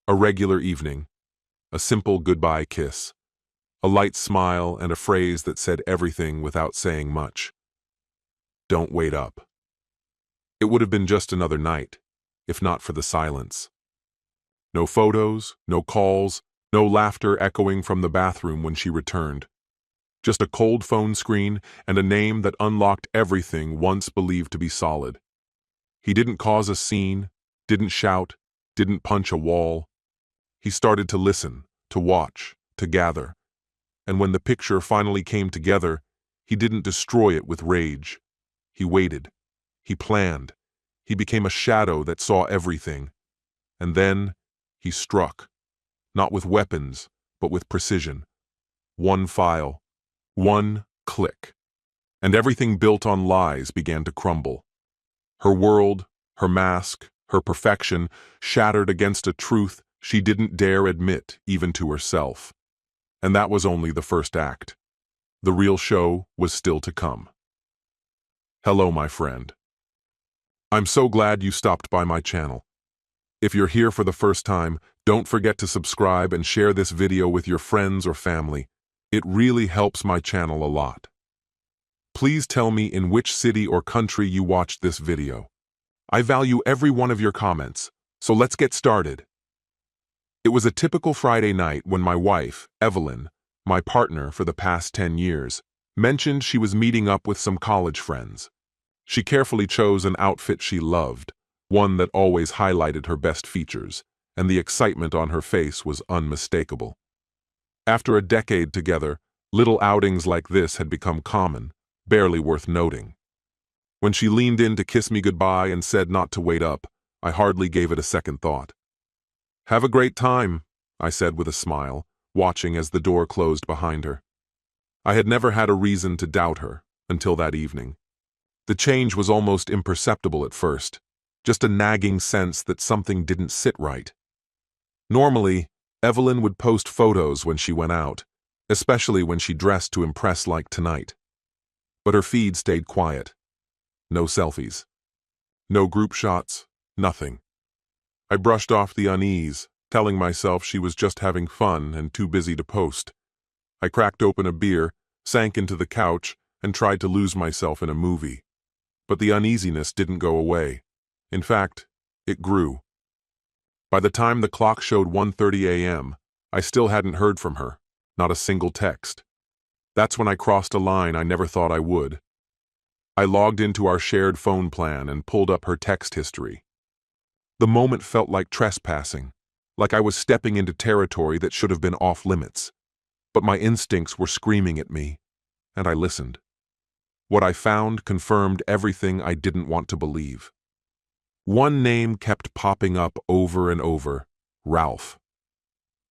A regular evening, a simple goodbye kiss, a light smile and a phrase that said everything without saying much. Don't wait up. It would have been just another night, if not for the silence. No photos, no calls, no laughter echoing from the bathroom when she returned. Just a cold phone screen and a name that unlocked everything once believed to be solid. He didn't cause a scene, didn't shout, didn't punch a wall. He started to listen, to watch, to gather. And when the picture finally came together, he didn't destroy it with rage. He waited. He planned. He became a shadow that saw everything. And then he struck, not with weapons, but with precision. One file, one click, and everything built on lies began to crumble. Her world, her mask, her perfection shattered against a truth she didn't dare admit even to herself. And that was only the first act. The real show was still to come. Hello, my friend. I'm so glad you stopped by my channel. If you're here for the first time, don't forget to subscribe and share this video with your friends or family. It really helps my channel a lot. Please tell me in which city or country you watched this video. I value every one of your comments, so let's get started. It was a typical Friday night when my wife, Evelyn, my partner for the past 10 years, mentioned she was meeting up with some college friends. She carefully chose an outfit she loved, one that always highlighted her best features, and the excitement on her face was unmistakable. After a decade together, little outings like this had become common, barely worth noting. When she leaned in to kiss me goodbye and said not to wait up, I hardly gave it a second thought. "Have a great time," I said with a smile, watching as the door closed behind her. I had never had a reason to doubt her until that evening. The change was almost imperceptible at first, just a nagging sense that something didn't sit right. Normally, Evelyn would post photos when she went out, especially when she dressed to impress like tonight. But her feed stayed quiet. No selfies. No group shots, nothing. I brushed off the unease, telling myself she was just having fun and too busy to post. I cracked open a beer, sank into the couch, and tried to lose myself in a movie. But the uneasiness didn't go away. In fact, it grew. By the time the clock showed 1:30 a.m., I still hadn't heard from her, not a single text. That's when I crossed a line I never thought I would. I logged into our shared phone plan and pulled up her text history. The moment felt like trespassing, like I was stepping into territory that should have been off limits. But my instincts were screaming at me, and I listened. What I found confirmed everything I didn't want to believe. One name kept popping up over and over: Ralph.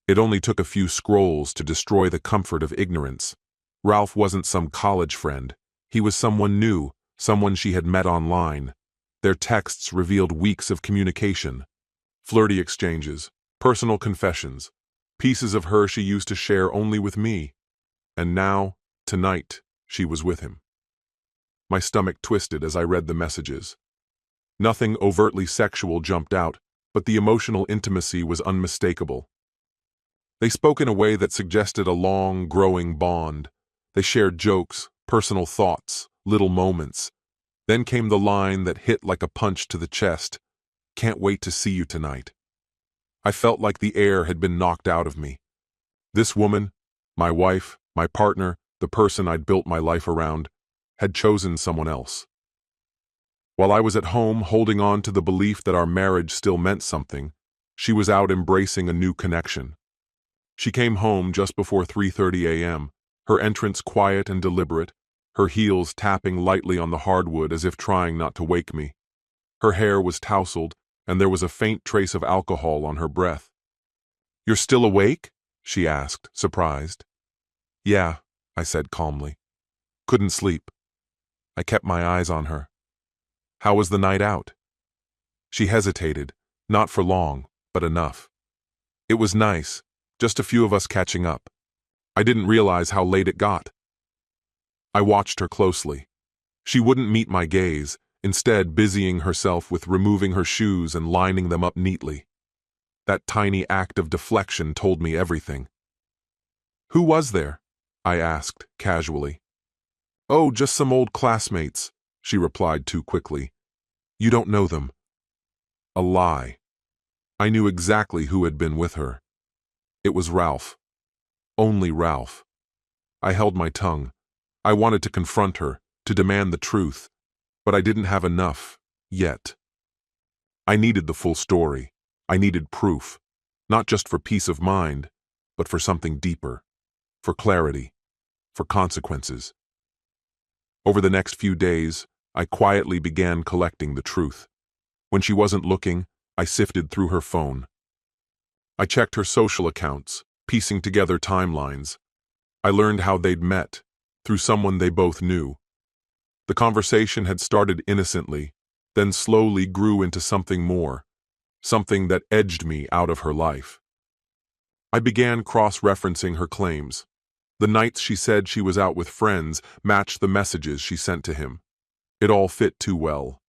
It only took a few scrolls to destroy the comfort of ignorance. Ralph wasn't some college friend. He was someone new, someone she had met online. Their texts revealed weeks of communication, flirty exchanges, personal confessions, pieces of her she used to share only with me. And now, tonight, she was with him. My stomach twisted as I read the messages. Nothing overtly sexual jumped out, but the emotional intimacy was unmistakable. They spoke in a way that suggested a long, growing bond. They shared jokes, personal thoughts, little moments. Then came the line that hit like a punch to the chest: "Can't wait to see you tonight." I felt like the air had been knocked out of me. This woman, my wife, my partner, the person I'd built my life around, had chosen someone else. While I was at home holding on to the belief that our marriage still meant something, she was out embracing a new connection. She came home just before 3:30 a.m., her entrance quiet and deliberate, her heels tapping lightly on the hardwood as if trying not to wake me. Her hair was tousled, and there was a faint trace of alcohol on her breath. "You're still awake?" she asked, surprised. "Yeah," I said calmly. "Couldn't sleep." I kept my eyes on her. "How was the night out?" She hesitated, not for long, but enough. "It was nice, just a few of us catching up. I didn't realize how late it got." I watched her closely. She wouldn't meet my gaze, instead busying herself with removing her shoes and lining them up neatly. That tiny act of deflection told me everything. "Who was there?" I asked, casually. "Oh, just some old classmates," she replied too quickly. "You don't know them." A lie. I knew exactly who had been with her. It was Ralph. Only Ralph. I held my tongue. I wanted to confront her, to demand the truth, but I didn't have enough, yet. I needed the full story. I needed proof, not just for peace of mind, but for something deeper, for clarity, for consequences. Over the next few days, I quietly began collecting the truth. When she wasn't looking, I sifted through her phone. I checked her social accounts, piecing together timelines. I learned how they'd met, through someone they both knew. The conversation had started innocently, then slowly grew into something more, something that edged me out of her life. I began cross-referencing her claims. The nights she said she was out with friends matched the messages she sent to him. It all fit too well.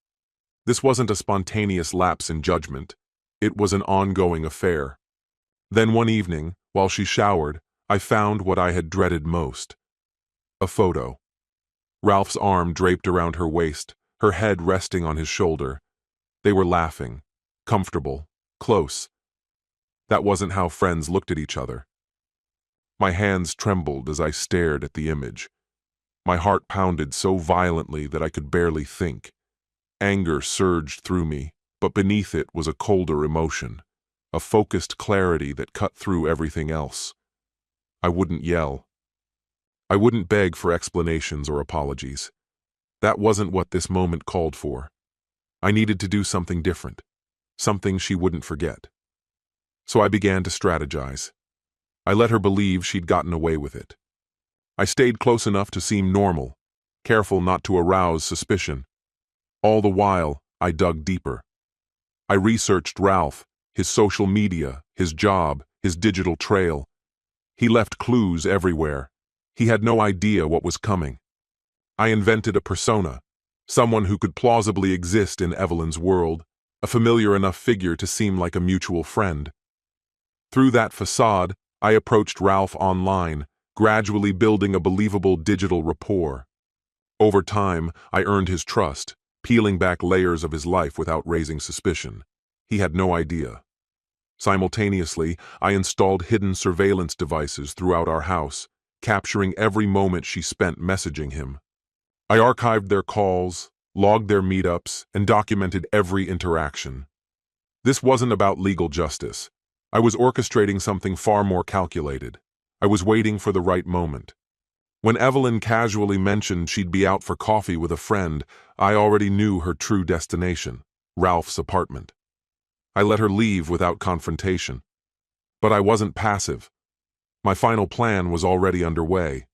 This wasn't a spontaneous lapse in judgment. It was an ongoing affair. Then one evening, while she showered, I found what I had dreaded most. A photo. Ralph's arm draped around her waist, her head resting on his shoulder. They were laughing, comfortable, close. That wasn't how friends looked at each other. My hands trembled as I stared at the image. My heart pounded so violently that I could barely think. Anger surged through me, but beneath it was a colder emotion, a focused clarity that cut through everything else. I wouldn't yell. I wouldn't beg for explanations or apologies. That wasn't what this moment called for. I needed to do something different, something she wouldn't forget. So I began to strategize. I let her believe she'd gotten away with it. I stayed close enough to seem normal, careful not to arouse suspicion. All the while, I dug deeper. I researched Ralph, his social media, his job, his digital trail. He left clues everywhere. He had no idea what was coming. I invented a persona, someone who could plausibly exist in Evelyn's world, a familiar enough figure to seem like a mutual friend. Through that facade, I approached Ralph online, gradually building a believable digital rapport. Over time, I earned his trust, peeling back layers of his life without raising suspicion. He had no idea. Simultaneously, I installed hidden surveillance devices throughout our house, capturing every moment she spent messaging him. I archived their calls, logged their meetups, and documented every interaction. This wasn't about legal justice. I was orchestrating something far more calculated. I was waiting for the right moment. When Evelyn casually mentioned she'd be out for coffee with a friend, I already knew her true destination, Ralph's apartment. I let her leave without confrontation. But I wasn't passive. My final plan was already underway.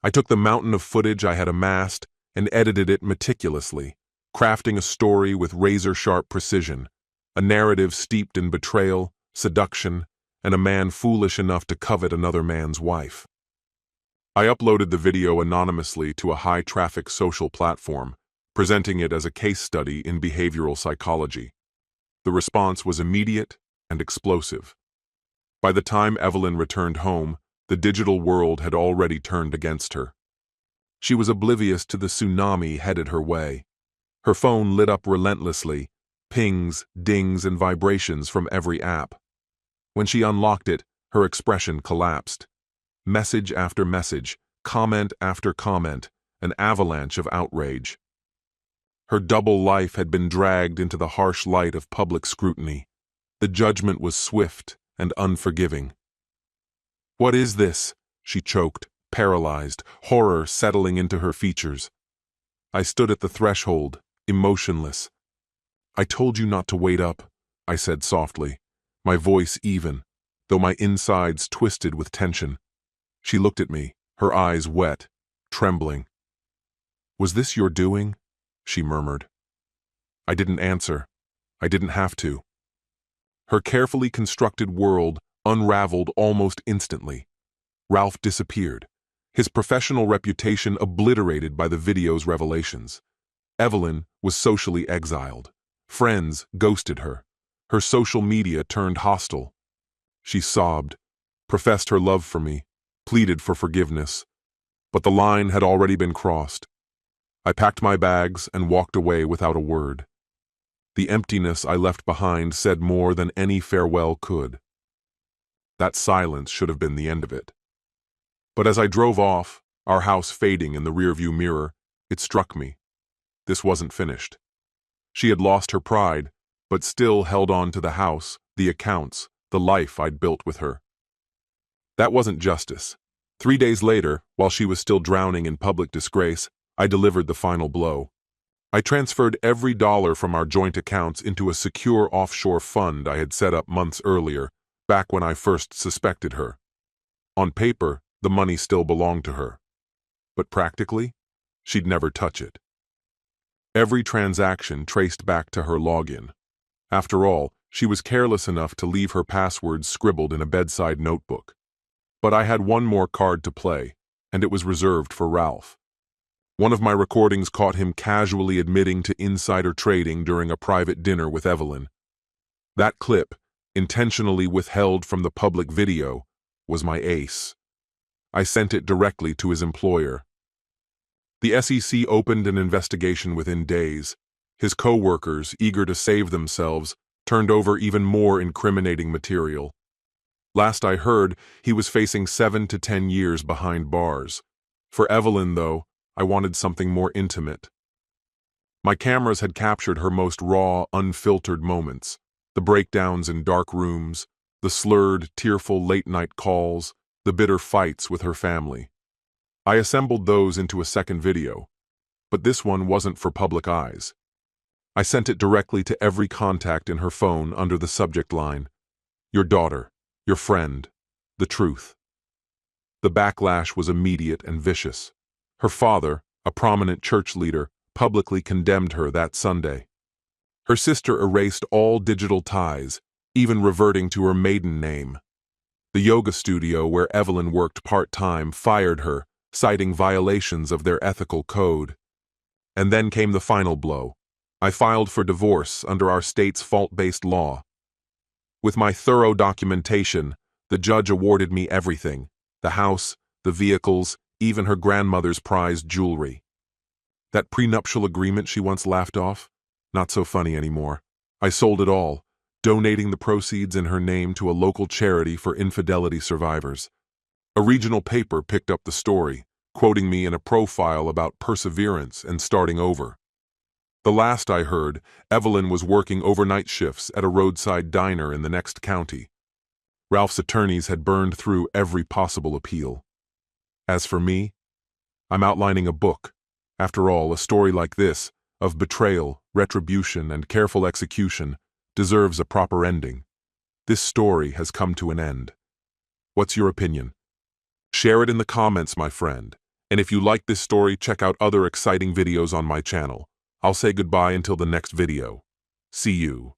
I took the mountain of footage I had amassed and edited it meticulously, crafting a story with razor-sharp precision, a narrative steeped in betrayal, seduction, and a man foolish enough to covet another man's wife. I uploaded the video anonymously to a high-traffic social platform, presenting it as a case study in behavioral psychology. The response was immediate and explosive. By the time Evelyn returned home, the digital world had already turned against her. She was oblivious to the tsunami headed her way. Her phone lit up relentlessly, pings, dings, and vibrations from every app. When she unlocked it, her expression collapsed. Message after message, comment after comment, an avalanche of outrage. Her double life had been dragged into the harsh light of public scrutiny. The judgment was swift and unforgiving. "What is this?" she choked, paralyzed, horror settling into her features. I stood at the threshold, emotionless. "I told you not to wait up," I said softly, my voice even, though my insides twisted with tension. She looked at me, her eyes wet, trembling. "Was this your doing?" she murmured. I didn't answer. I didn't have to. Her carefully constructed world unraveled almost instantly. Ralph disappeared, his professional reputation obliterated by the video's revelations. Evelyn was socially exiled. Friends ghosted her. Her social media turned hostile. She sobbed, professed her love for me, pleaded for forgiveness. But the line had already been crossed. I packed my bags and walked away without a word. The emptiness I left behind said more than any farewell could. That silence should have been the end of it. But as I drove off, our house fading in the rearview mirror, it struck me. This wasn't finished. She had lost her pride, but still held on to the house, the accounts, the life I'd built with her. That wasn't justice. 3 days later, while she was still drowning in public disgrace, I delivered the final blow. I transferred every dollar from our joint accounts into a secure offshore fund I had set up months earlier, back when I first suspected her. On paper, the money still belonged to her. But practically, she'd never touch it. Every transaction traced back to her login. After all, she was careless enough to leave her passwords scribbled in a bedside notebook. But I had one more card to play, and it was reserved for Ralph. One of my recordings caught him casually admitting to insider trading during a private dinner with Evelyn. That clip, intentionally withheld from the public video, was my ace. I sent it directly to his employer. The SEC opened an investigation within days. His co-workers, eager to save themselves, turned over even more incriminating material. Last I heard, he was facing 7 to 10 years behind bars. For Evelyn, though, I wanted something more intimate. My cameras had captured her most raw, unfiltered moments, the breakdowns in dark rooms, the slurred, tearful late-night calls, the bitter fights with her family. I assembled those into a second video, but this one wasn't for public eyes. I sent it directly to every contact in her phone under the subject line, "Your daughter, your friend, the truth." The backlash was immediate and vicious. Her father, a prominent church leader, publicly condemned her that Sunday. Her sister erased all digital ties, even reverting to her maiden name. The yoga studio where Evelyn worked part-time fired her, citing violations of their ethical code. And then came the final blow. I filed for divorce under our state's fault-based law. With my thorough documentation, the judge awarded me everything: the house, the vehicles, even her grandmother's prized jewelry. That prenuptial agreement she once laughed off? Not so funny anymore. I sold it all, donating the proceeds in her name to a local charity for infidelity survivors. A regional paper picked up the story, quoting me in a profile about perseverance and starting over. The last I heard, Evelyn was working overnight shifts at a roadside diner in the next county. Ralph's attorneys had burned through every possible appeal. As for me, I'm outlining a book. After all, a story like this, of betrayal, retribution, and careful execution, deserves a proper ending. This story has come to an end. What's your opinion? Share it in the comments, my friend. And if you like this story, check out other exciting videos on my channel. I'll say goodbye until the next video. See you.